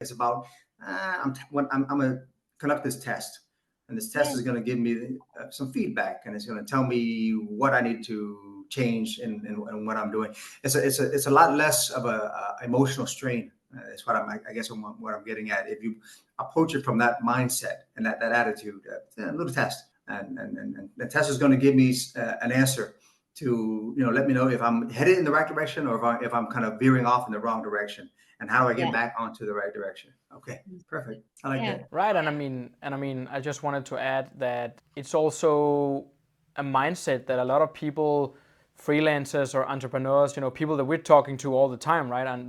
It's about I'm going to conduct this test, and this test is going to give me some feedback, and it's going to tell me what I need to change in what I'm doing. It's a lot less of a emotional strain. That's what I guess what I'm getting at. If you approach it from that mindset and that attitude, a little test, and the test is going to give me an answer to let me know if I'm headed in the right direction or if I'm kind of veering off in the wrong direction, and how do I get back onto the right direction. Okay, perfect. I like that. Right, and I mean, I just wanted to add that it's also a mindset that a lot of people, freelancers or entrepreneurs, people that we're talking to all the time, right? And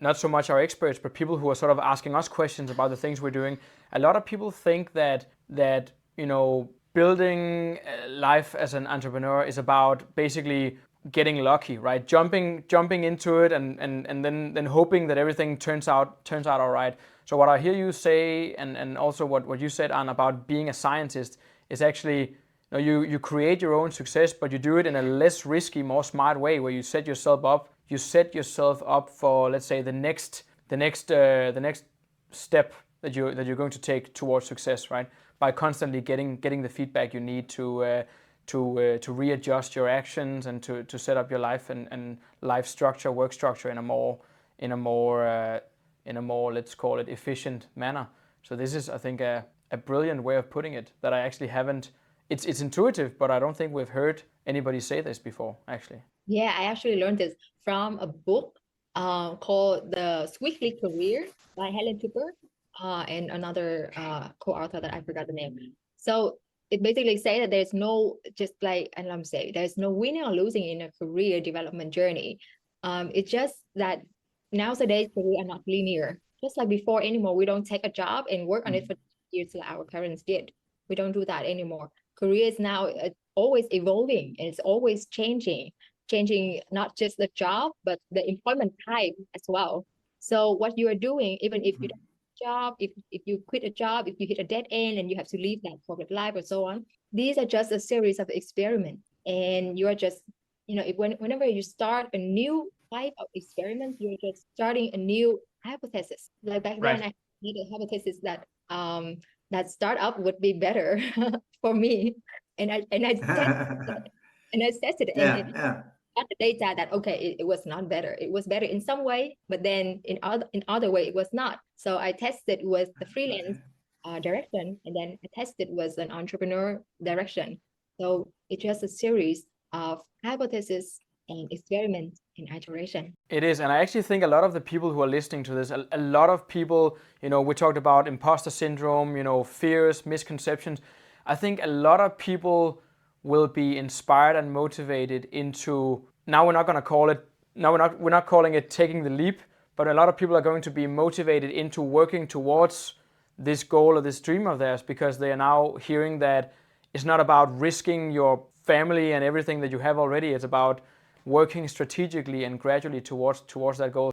not so much our experts, but people who are sort of asking us questions about the things we're doing. A lot of people think that building life as an entrepreneur is about basically getting lucky, right? Jumping into it and then hoping that everything turns out all right. So what I hear you say, and also what you said, Anne, about being a scientist, is actually you create your own success, but you do it in a less risky, more smart way, where you set yourself up for, let's say, the next step that you're going to take towards success, right? By constantly getting the feedback you need to readjust your actions and to set up your life and life structure, work structure in a more let's call it efficient manner. So this is, I think, a brilliant way of putting it that I actually haven't. It's intuitive, but I don't think we've heard anybody say this before, actually. Yeah, I actually learned this from a book called The Swiftly Career by Helen Cooper and another co-author that I forgot the name. So it basically says that there's no, just like Alam said, there's no winning or losing in a career development journey. It's just that nowadays careers are not linear. Just like before anymore, we don't take a job and work on it for years like our parents did. We don't do that anymore. Career is now always evolving, and it's always changing not just the job, but the employment type as well. So what you are doing, even if you don't have a job, if you quit a job, if you hit a dead end and you have to leave that corporate life or so on, these are just a series of experiments. And you are just, whenever you start a new type of experiment, you're just starting a new hypothesis. Like back then, I had a hypothesis that that startup would be better for me, and I tested it, and got the data that it was not better. It was better in some way, but then in other way it was not. So I tested with the freelance direction, and then I tested with an entrepreneur direction. So it's just a series of hypotheses and experiment and iteration. It is, and I actually think a lot of the people who are listening to this, a lot of people, we talked about imposter syndrome, fears, misconceptions. I think a lot of people will be inspired and motivated into, now we're not going to call it, we're not calling it taking the leap, but a lot of people are going to be motivated into working towards this goal or this dream of theirs, because they are now hearing that it's not about risking your family and everything that you have already. It's about working strategically and gradually towards that goal.